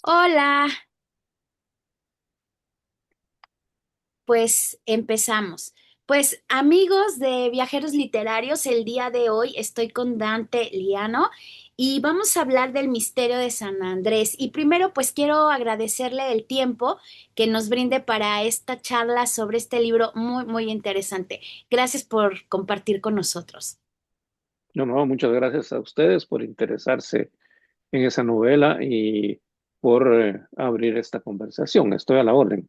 Hola, pues empezamos. Pues amigos de Viajeros Literarios, el día de hoy estoy con Dante Liano y vamos a hablar del misterio de San Andrés. Y primero pues quiero agradecerle el tiempo que nos brinde para esta charla sobre este libro muy interesante. Gracias por compartir con nosotros. No, no, muchas gracias a ustedes por interesarse en esa novela y por abrir esta conversación. Estoy a la orden.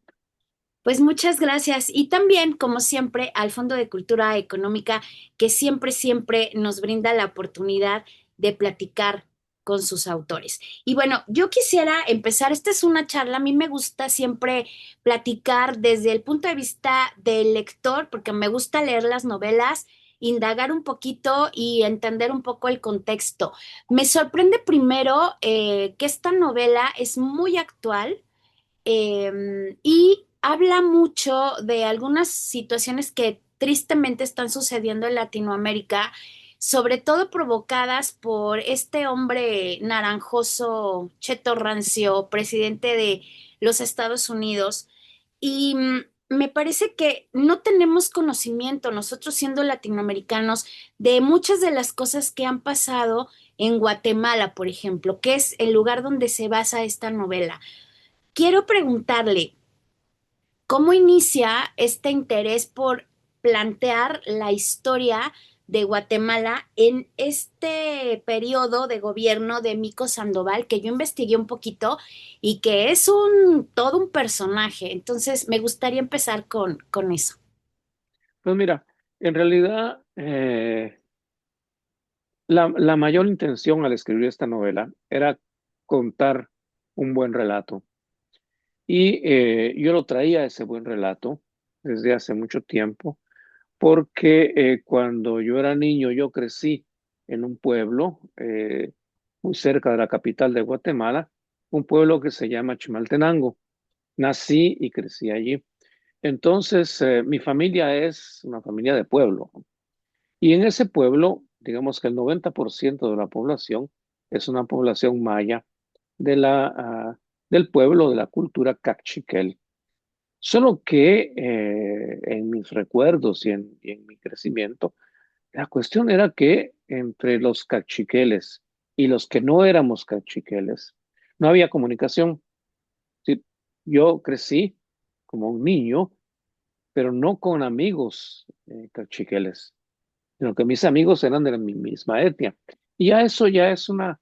Pues muchas gracias. Y también, como siempre, al Fondo de Cultura Económica, que siempre nos brinda la oportunidad de platicar con sus autores. Y bueno, yo quisiera empezar, esta es una charla, a mí me gusta siempre platicar desde el punto de vista del lector, porque me gusta leer las novelas, indagar un poquito y entender un poco el contexto. Me sorprende primero que esta novela es muy actual y habla mucho de algunas situaciones que tristemente están sucediendo en Latinoamérica, sobre todo provocadas por este hombre naranjoso, Cheto Rancio, presidente de los Estados Unidos. Y me parece que no tenemos conocimiento, nosotros siendo latinoamericanos, de muchas de las cosas que han pasado en Guatemala, por ejemplo, que es el lugar donde se basa esta novela. Quiero preguntarle, ¿cómo inicia este interés por plantear la historia de Guatemala en este periodo de gobierno de Mico Sandoval, que yo investigué un poquito y que es todo un personaje? Entonces, me gustaría empezar con eso. Pues mira, en realidad la mayor intención al escribir esta novela era contar un buen relato. Y yo lo traía ese buen relato desde hace mucho tiempo, porque cuando yo era niño yo crecí en un pueblo muy cerca de la capital de Guatemala, un pueblo que se llama Chimaltenango. Nací y crecí allí. Entonces, mi familia es una familia de pueblo. Y en ese pueblo, digamos que el 90% de la población es una población maya del pueblo de la cultura cachiquel. Solo que en mis recuerdos y en mi crecimiento, la cuestión era que entre los cachiqueles y los que no éramos cachiqueles, no había comunicación. Sí, yo crecí como un niño, pero no con amigos cachiqueles, sino que mis amigos eran de mi misma etnia. Y ya eso ya es una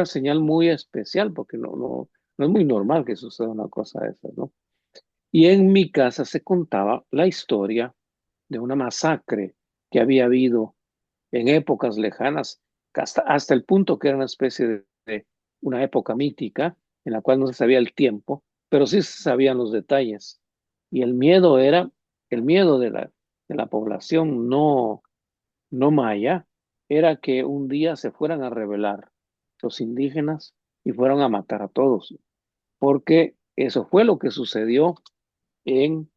señal muy especial, porque no es muy normal que suceda una cosa de esas, ¿no? Y en mi casa se contaba la historia de una masacre que había habido en épocas lejanas, hasta el punto que era una especie de una época mítica en la cual no se sabía el tiempo, pero sí se sabían los detalles. Y el miedo era, el miedo de la población no maya, era que un día se fueran a rebelar los indígenas y fueran a matar a todos, porque eso fue lo que sucedió en,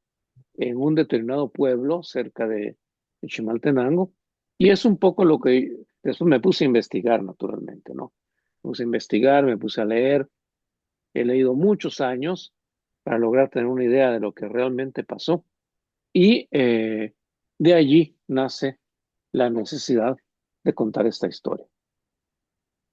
en un determinado pueblo cerca de Chimaltenango, y es un poco lo que después me puse a investigar, naturalmente, ¿no? Me puse a investigar, me puse a leer, he leído muchos años para lograr tener una idea de lo que realmente pasó, y de allí nace la necesidad de contar esta historia.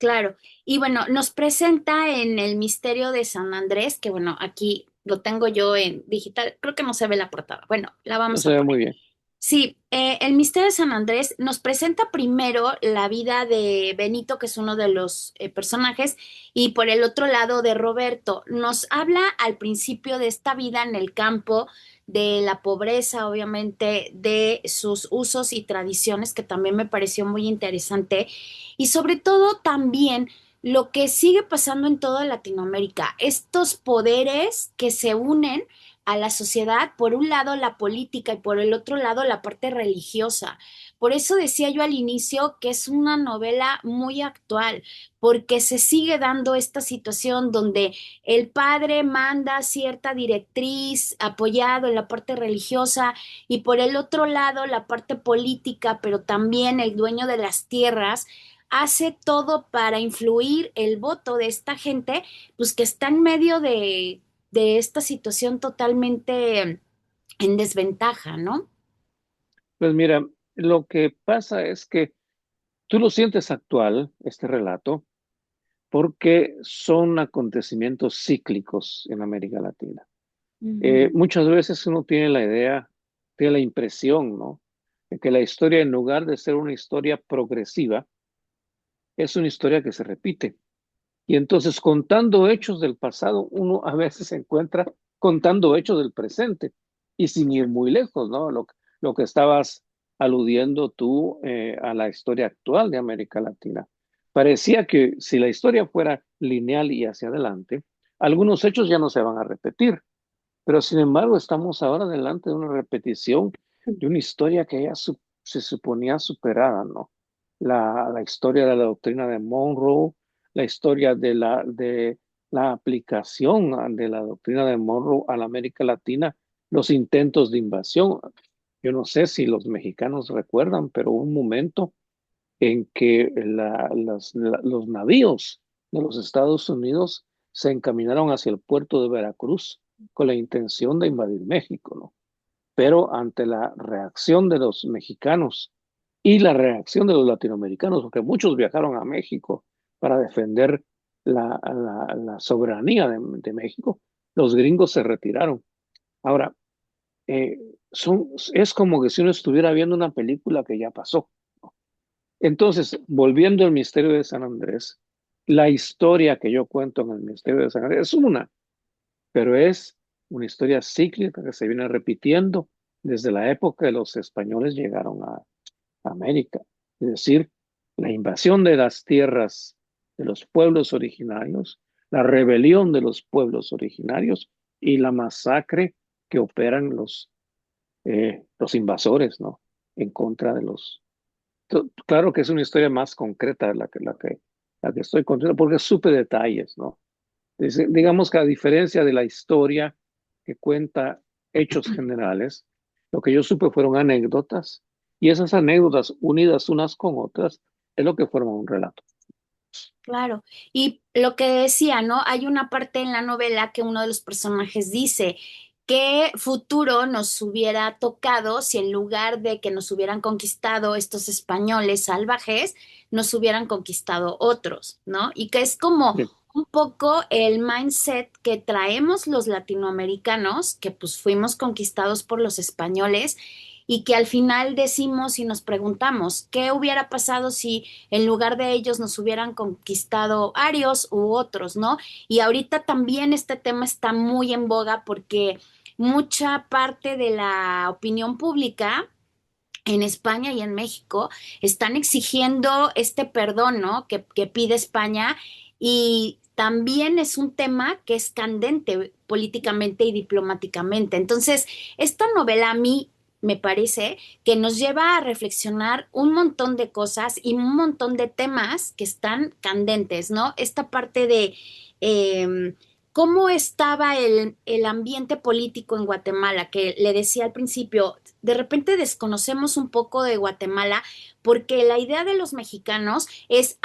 Claro. Y bueno, nos presenta en El Misterio de San Andrés, que bueno, aquí lo tengo yo en digital, creo que no se ve la portada. Bueno, la No vamos se a ve poner. muy bien. Sí, El Misterio de San Andrés nos presenta primero la vida de Benito, que es uno de los personajes, y por el otro lado de Roberto. Nos habla al principio de esta vida en el campo, de la pobreza, obviamente, de sus usos y tradiciones, que también me pareció muy interesante, y sobre todo también lo que sigue pasando en toda Latinoamérica, estos poderes que se unen a la sociedad, por un lado la política y por el otro lado la parte religiosa. Por eso decía yo al inicio que es una novela muy actual, porque se sigue dando esta situación donde el padre manda cierta directriz apoyado en la parte religiosa y por el otro lado la parte política, pero también el dueño de las tierras hace todo para influir el voto de esta gente, pues que está en medio de esta situación totalmente en desventaja, ¿no? Pues mira, lo que pasa es que tú lo sientes actual, este relato, porque son acontecimientos cíclicos en América Latina. Ujú. Muchas veces uno tiene la idea, tiene la impresión, ¿no? De que la historia, en lugar de ser una historia progresiva, es una historia que se repite. Y entonces, contando hechos del pasado, uno a veces se encuentra contando hechos del presente y sin ir muy lejos, ¿no? Lo que estabas aludiendo tú a la historia actual de América Latina. Parecía que si la historia fuera lineal y hacia adelante, algunos hechos ya no se van a repetir, pero sin embargo estamos ahora delante de una repetición de una historia que ya se suponía superada, ¿no? La historia de la doctrina de Monroe, la historia de la aplicación de la doctrina de Monroe a la América Latina, los intentos de invasión. Yo no sé si los mexicanos recuerdan, pero hubo un momento en que los navíos de los Estados Unidos se encaminaron hacia el puerto de Veracruz con la intención de invadir México, ¿no? Pero ante la reacción de los mexicanos y la reacción de los latinoamericanos, porque muchos viajaron a México para defender la soberanía de México, los gringos se retiraron. Ahora, eh, es como que si uno estuviera viendo una película que ya pasó. Entonces, volviendo al misterio de San Andrés, la historia que yo cuento en el misterio de San Andrés es una, pero es una historia cíclica que se viene repitiendo desde la época que los españoles llegaron a América. Es decir, la invasión de las tierras de los pueblos originarios, la rebelión de los pueblos originarios y la masacre que operan los invasores, ¿no? En contra de los claro que es una historia más concreta la que estoy contando, porque supe detalles, ¿no? Digamos que a diferencia de la historia que cuenta hechos generales, lo que yo supe fueron anécdotas, y esas anécdotas unidas unas con otras es lo que forma un relato. Claro. Y lo que decía, ¿no? Hay una parte en la novela que uno de los personajes dice, ¿qué futuro nos hubiera tocado si en lugar de que nos hubieran conquistado estos españoles salvajes, nos hubieran conquistado otros, ¿no? Y que es como Sí. un poco el mindset que traemos los latinoamericanos, que pues fuimos conquistados por los españoles y que al final decimos y nos preguntamos, ¿qué hubiera pasado si en lugar de ellos nos hubieran conquistado arios u otros, ¿no? Y ahorita también este tema está muy en boga porque mucha parte de la opinión pública en España y en México están exigiendo este perdón, ¿no? Que pide España y también es un tema que es candente políticamente y diplomáticamente. Entonces, esta novela a mí me parece que nos lleva a reflexionar un montón de cosas y un montón de temas que están candentes, ¿no? Esta parte de cómo estaba el ambiente político en Guatemala, que le decía al principio, de repente desconocemos un poco de Guatemala porque la idea de los mexicanos es,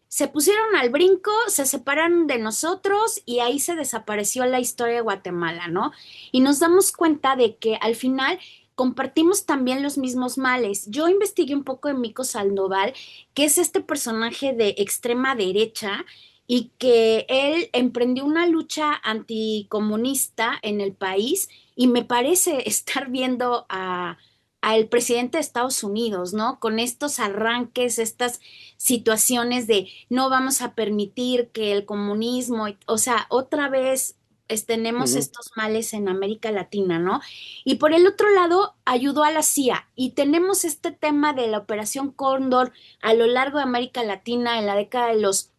se pusieron al brinco, se separaron de nosotros y ahí se desapareció la historia de Guatemala, ¿no? Y nos damos cuenta de que al final compartimos también los mismos males. Yo investigué un poco de Mico Sandoval, que es este personaje de extrema derecha y que él emprendió una lucha anticomunista en el país y me parece estar viendo al presidente de Estados Unidos, ¿no? Con estos arranques, estas situaciones de no vamos a permitir que el comunismo, o sea, otra vez tenemos Ujú. estos males en América Latina, ¿no? Y por el otro lado, ayudó a la CIA y tenemos este tema de la Operación Cóndor a lo largo de América Latina en la década de los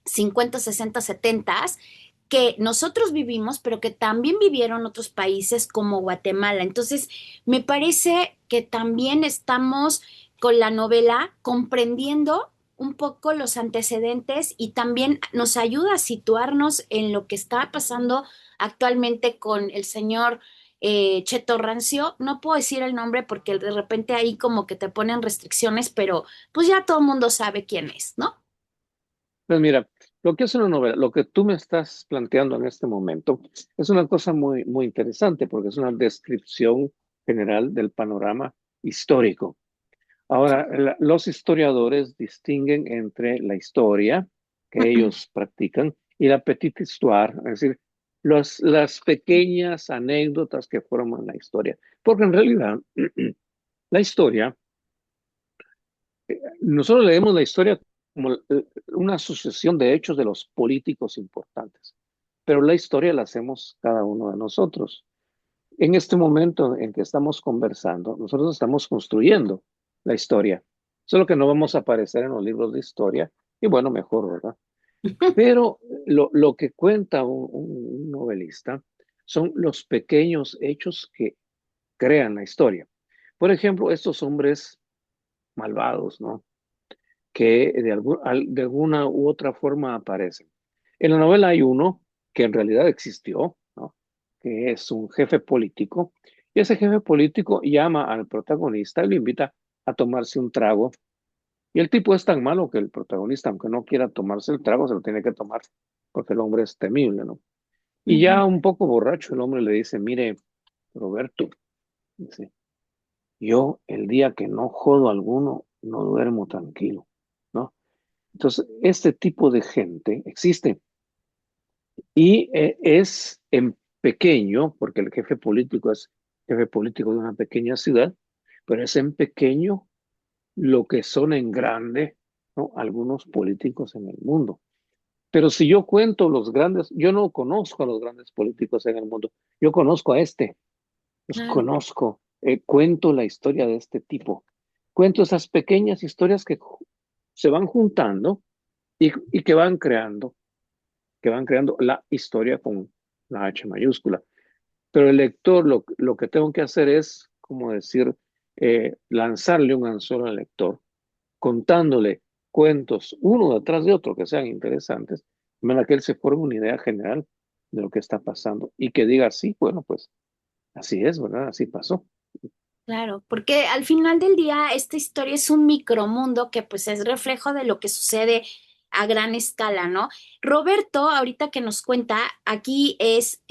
50, 60, 70 que nosotros vivimos, pero que también vivieron otros países como Guatemala. Entonces, me parece que también estamos con la novela comprendiendo un poco los antecedentes y también nos ayuda a situarnos en lo que está pasando actualmente con el señor Cheto Rancio. No puedo decir el nombre porque de repente ahí como que te ponen restricciones, pero pues ya todo el mundo sabe quién es, ¿no? Pues mira, lo que es una novela, lo que tú me estás planteando en este momento, es una cosa muy, muy interesante porque es una descripción general del panorama histórico. Ahora, los historiadores distinguen entre la historia que ellos practican y la petite histoire, es decir, las pequeñas anécdotas que forman la historia. Porque en realidad, la historia, nosotros leemos la historia como una sucesión de hechos de los políticos importantes, pero la historia la hacemos cada uno de nosotros. En este momento en que estamos conversando, nosotros estamos construyendo la historia, solo que no vamos a aparecer en los libros de historia, y bueno, mejor, ¿verdad? Pero lo que cuenta un novelista son los pequeños hechos que crean la historia. Por ejemplo, estos hombres malvados, ¿no? Que de alguna u otra forma aparecen. En la novela hay uno que en realidad existió, ¿no? Que es un jefe político, y ese jefe político llama al protagonista y lo invita a tomarse un trago, y el tipo es tan malo que el protagonista, aunque no quiera tomarse el trago, se lo tiene que tomar porque el hombre es temible, ¿no? Y Ujú. ya un poco borracho, el hombre le dice, mire, Roberto, dice, yo el día que no jodo a alguno, no duermo tranquilo, ¿no? Entonces, este tipo de gente existe y es en pequeño, porque el jefe político es jefe político de una pequeña ciudad, pero es en pequeño lo que son en grande, ¿no? Algunos políticos en el mundo. Pero si yo cuento los grandes, yo no conozco a los grandes políticos en el mundo, yo conozco a este, los Claro. conozco, cuento la historia de este tipo, cuento esas pequeñas historias se van juntando y que van creando la historia con la H mayúscula. Pero el lector lo que tengo que hacer es, como decir, lanzarle un anzuelo al lector, contándole cuentos uno detrás de otro que sean interesantes, de manera que él se forme una idea general de lo que está pasando y que diga, sí, bueno, pues así es, ¿verdad? Así pasó. Claro, porque al final del día esta historia es un micromundo que pues es reflejo de lo que sucede a gran escala, ¿no? Roberto, ahorita que nos cuenta, aquí es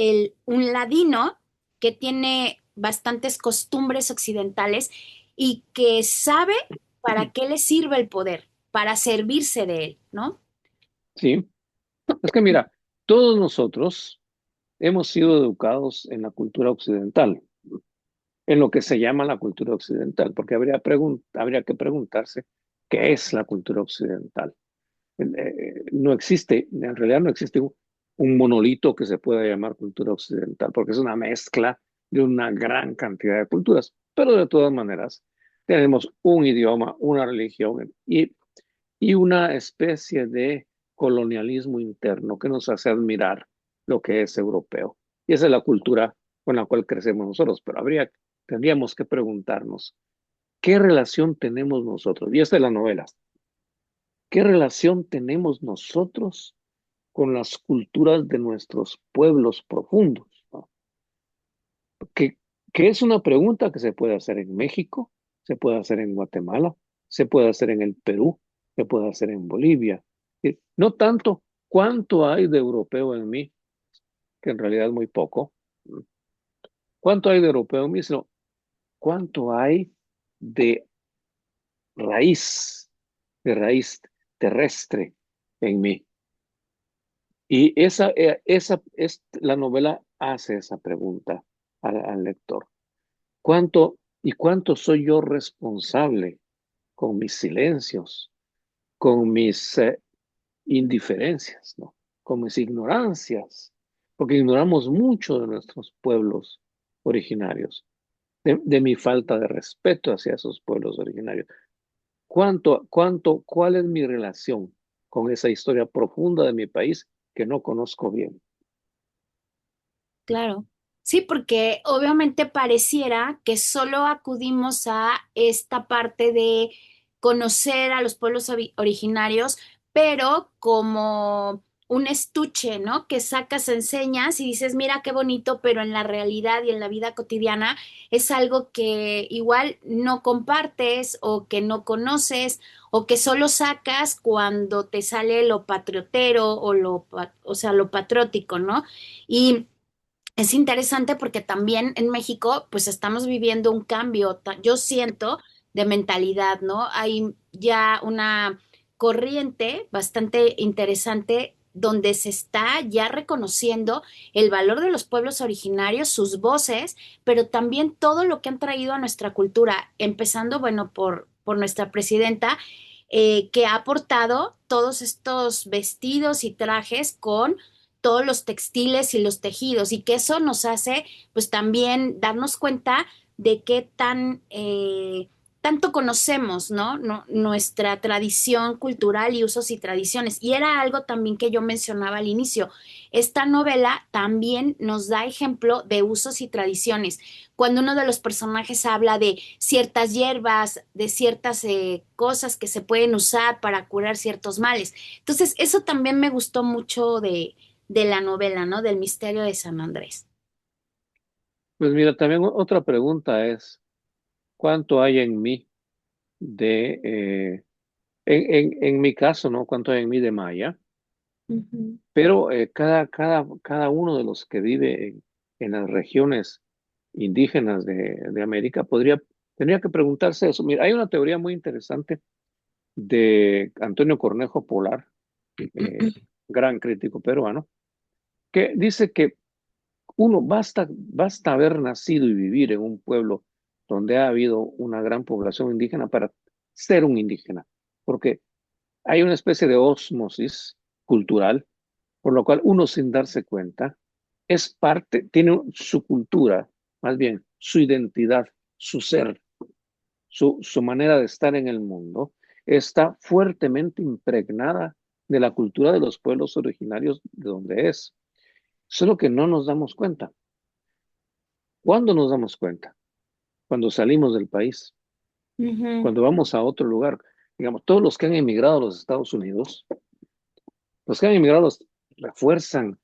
un ladino que tiene bastantes costumbres occidentales y que sabe para qué le sirve el poder, para servirse de él, ¿no? Sí, es que mira, todos nosotros hemos sido educados en la cultura occidental, en lo que se llama la cultura occidental, porque habría que preguntarse qué es la cultura occidental. No existe, en realidad no existe un monolito que se pueda llamar cultura occidental, porque es una mezcla de una gran cantidad de culturas, pero de todas maneras tenemos un idioma, una religión y una especie de colonialismo interno que nos hace admirar lo que es europeo. Y esa es la cultura con la cual crecemos nosotros, pero tendríamos que preguntarnos, ¿qué relación tenemos nosotros? Y esta es la novela. ¿Qué relación tenemos nosotros con las culturas de nuestros pueblos profundos? ¿No? Que, que es una pregunta que se puede hacer en México, se puede hacer en Guatemala, se puede hacer en el Perú, se puede hacer en Bolivia. No tanto cuánto hay de europeo en mí, que en realidad es muy poco. ¿Cuánto hay de europeo en mí? Sino cuánto hay de raíz, de raíz terrestre en mí. Y la novela hace esa pregunta al lector. ¿Cuánto soy yo responsable con mis silencios, con mis indiferencias, ¿no? Con mis ignorancias? Porque ignoramos mucho de nuestros pueblos originarios, de mi falta de respeto hacia esos pueblos originarios. ¿Cuál es mi relación con esa historia profunda de mi país que no conozco bien? Claro. Sí, porque obviamente pareciera que solo acudimos a esta parte de conocer a los pueblos originarios, pero como un estuche, ¿no? Que sacas, enseñas y dices, mira qué bonito, pero en la realidad y en la vida cotidiana es algo que igual no compartes o que no conoces o que solo sacas cuando te sale lo patriotero o o sea, lo patriótico, ¿no? Y es interesante porque también en México, pues estamos viviendo un cambio, yo siento, de mentalidad, ¿no? Hay ya una corriente bastante interesante donde se está ya reconociendo el valor de los pueblos originarios, sus voces, pero también todo lo que han traído a nuestra cultura, empezando, bueno, por nuestra presidenta, que ha aportado todos estos vestidos y trajes con todos los textiles y los tejidos y que eso nos hace pues también darnos cuenta de qué tanto conocemos, ¿no? Nuestra tradición cultural y usos y tradiciones. Y era algo también que yo mencionaba al inicio. Esta novela también nos da ejemplo de usos y tradiciones. Cuando uno de los personajes habla de ciertas hierbas, de ciertas cosas que se pueden usar para curar ciertos males. Entonces, eso también me gustó mucho de la novela, ¿no? Del misterio de San Andrés. Pues mira, también otra pregunta es, ¿cuánto hay en mí de, en mi caso, ¿no? ¿Cuánto hay en mí de Maya? Ujú, Pero cada uno de los que vive en las regiones indígenas de América tendría que preguntarse eso. Mira, hay una teoría muy interesante de Antonio Cornejo Polar, eh, gran crítico peruano, que dice que basta haber nacido y vivir en un pueblo donde ha habido una gran población indígena para ser un indígena, porque hay una especie de ósmosis cultural, por lo cual uno sin darse cuenta es parte, tiene su cultura, más bien su identidad, su ser, su manera de estar en el mundo, está fuertemente impregnada de la cultura de los pueblos originarios de donde es. Solo que no nos damos cuenta. ¿Cuándo nos damos cuenta? Cuando salimos del país, ujú, cuando vamos a otro lugar. Digamos, todos los que han emigrado a los Estados Unidos, los que han emigrado refuerzan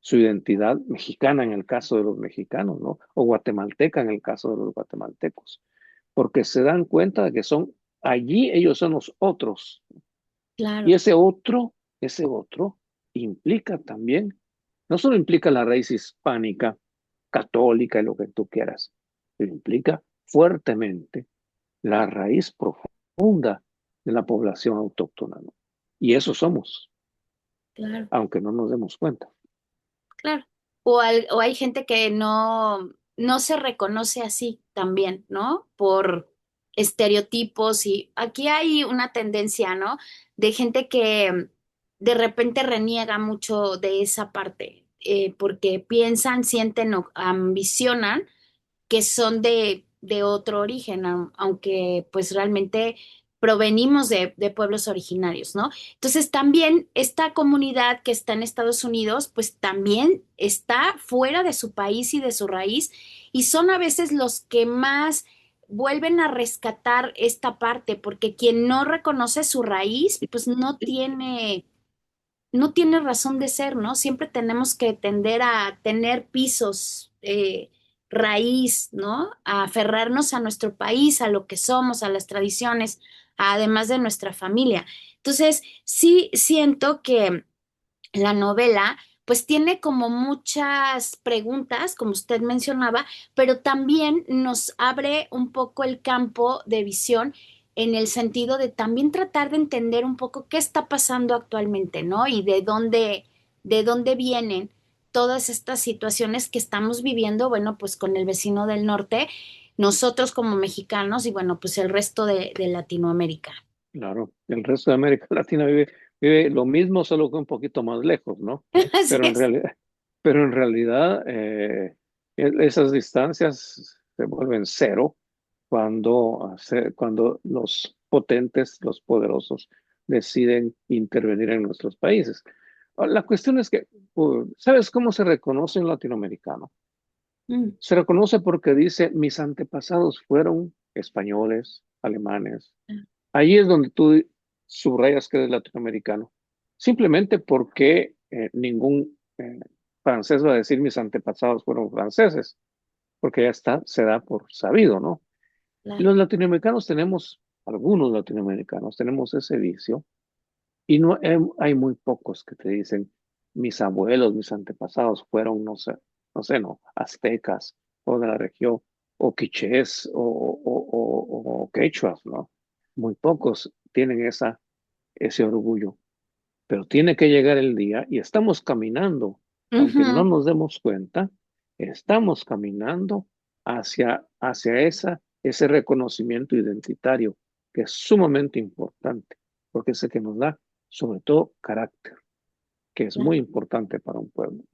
su identidad mexicana en el caso de los mexicanos, ¿no? O guatemalteca en el caso de los guatemaltecos, porque se dan cuenta de que son, allí ellos son los otros. Y claro, ese otro implica también, no solo implica la raíz hispánica, católica y lo que tú quieras, pero implica fuertemente la raíz profunda de la población autóctona, ¿no? Y eso somos, claro, aunque no nos demos cuenta. claro. O hay gente que no se reconoce así también, ¿no? Por estereotipos y aquí hay una tendencia, ¿no? De gente que de repente reniega mucho de esa parte, porque piensan, sienten o ambicionan que son de otro origen, aunque pues realmente provenimos de pueblos originarios, ¿no? Entonces también esta comunidad que está en Estados Unidos, pues también está fuera de su país y de su raíz y son a veces los que más vuelven a rescatar esta parte, porque quien no reconoce su raíz, pues no tiene razón de ser, ¿no? Siempre tenemos que tender a tener pisos, raíz, ¿no? A aferrarnos a nuestro país, a lo que somos, a las tradiciones, además de nuestra familia. Entonces, sí siento que la novela, pues tiene como muchas preguntas, como usted mencionaba, pero también nos abre un poco el campo de visión en el sentido de también tratar de entender un poco qué está pasando actualmente, ¿no? Y de dónde vienen todas estas situaciones que estamos viviendo, bueno, pues con el vecino del norte, nosotros como mexicanos y bueno, pues el resto de Latinoamérica. Claro, el resto de América Latina vive lo mismo, solo que un poquito más lejos, ¿no? Así Pero en es. realidad, pero en realidad esas distancias se vuelven cero cuando los potentes, los poderosos, deciden intervenir en nuestros países. La cuestión es que, ¿sabes cómo se reconoce un latinoamericano? Mm, Se reconoce porque dice, mis antepasados fueron españoles, alemanes. Ahí es donde tú subrayas que eres latinoamericano. simplemente porque ningún francés va a decir mis antepasados fueron franceses, porque ya está, se da por sabido, ¿no? Y Claro. los latinoamericanos tenemos, algunos latinoamericanos tenemos ese vicio y no hay muy pocos que te dicen mis abuelos, mis antepasados fueron, no, aztecas o de la región o quichés o quechuas, ¿no? Muy pocos tienen ese orgullo, pero tiene que llegar el día y estamos caminando, aunque no Ujú. nos demos cuenta, estamos caminando hacia ese reconocimiento identitario que es sumamente importante, porque es el que nos da sobre todo carácter, que es muy Claro. importante para un pueblo.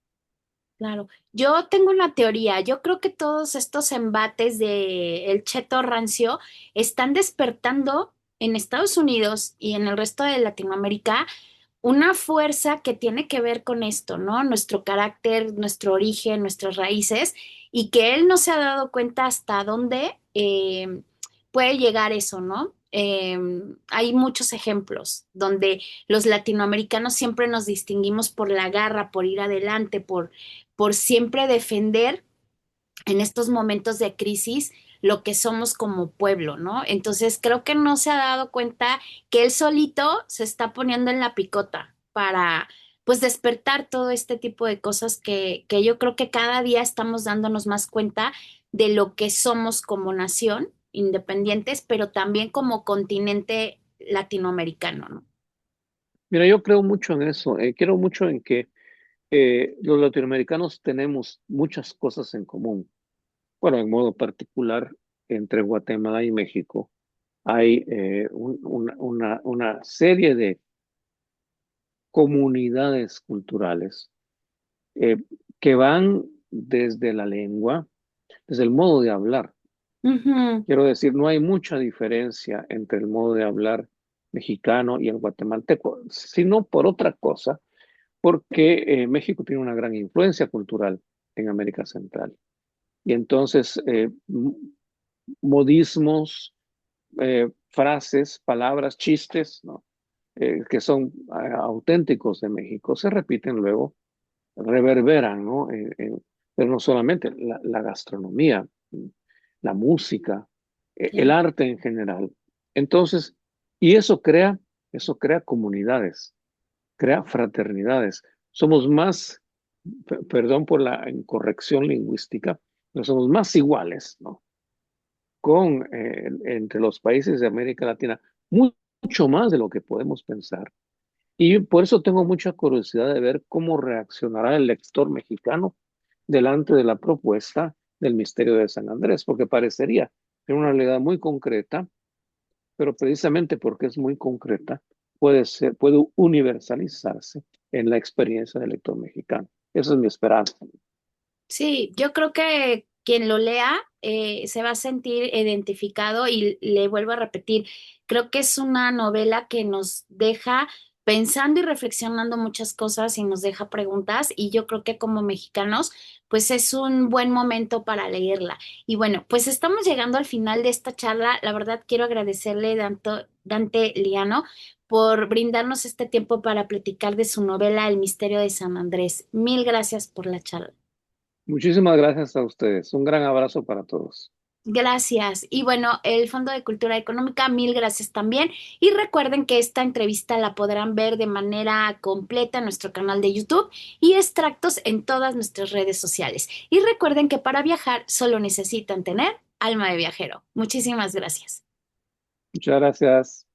Claro, yo tengo una teoría. Yo creo que todos estos embates de el cheto rancio están despertando en Estados Unidos y en el resto de Latinoamérica una fuerza que tiene que ver con esto, ¿no? Nuestro carácter, nuestro origen, nuestras raíces, y que él no se ha dado cuenta hasta dónde puede llegar eso, ¿no? Hay muchos ejemplos donde los latinoamericanos siempre nos distinguimos por la garra, por ir adelante, por siempre defender en estos momentos de crisis lo que somos como pueblo, ¿no? Entonces creo que no se ha dado cuenta que él solito se está poniendo en la picota para pues despertar todo este tipo de cosas que yo creo que cada día estamos dándonos más cuenta de lo que somos como nación independientes, pero también como continente latinoamericano, ¿no? Mira, yo creo mucho en eso, creo mucho en que los latinoamericanos tenemos muchas cosas en común. Bueno, en modo particular, entre Guatemala y México hay una serie de comunidades culturales eh, que van desde la lengua, desde el modo de hablar. Ujú. Quiero decir, no hay mucha diferencia entre el modo de hablar mexicano y el guatemalteco, sino por otra cosa, porque México tiene una gran influencia cultural en América Central. Y entonces, modismos, frases, palabras, chistes, ¿no? Que son auténticos de México, se repiten luego, reverberan, ¿no? Pero no solamente la gastronomía, la música, el Claro. arte en general. Entonces, y eso crea comunidades, crea fraternidades. Somos más, perdón por la incorrección lingüística, pero somos más iguales, ¿no? Entre los países de América Latina, mucho más de lo que podemos pensar. Y por eso tengo mucha curiosidad de ver cómo reaccionará el lector mexicano delante de la propuesta del misterio de San Andrés, porque parecería ser una realidad muy concreta, pero precisamente porque es muy concreta, puede universalizarse en la experiencia del lector mexicano. Esa es mi esperanza. Sí, yo creo que quien lo lea se va a sentir identificado y le vuelvo a repetir, creo que es una novela que nos deja pensando y reflexionando muchas cosas y nos deja preguntas y yo creo que como mexicanos pues es un buen momento para leerla. Y bueno, pues estamos llegando al final de esta charla. La verdad quiero agradecerle Dante Liano por brindarnos este tiempo para platicar de su novela El misterio de San Andrés. Mil gracias por la charla. Muchísimas gracias a ustedes. Un gran abrazo para todos. Gracias. Y bueno, el Fondo de Cultura Económica, mil gracias también. Y recuerden que esta entrevista la podrán ver de manera completa en nuestro canal de YouTube y extractos en todas nuestras redes sociales. Y recuerden que para viajar solo necesitan tener alma de viajero. Muchísimas gracias. Muchas gracias.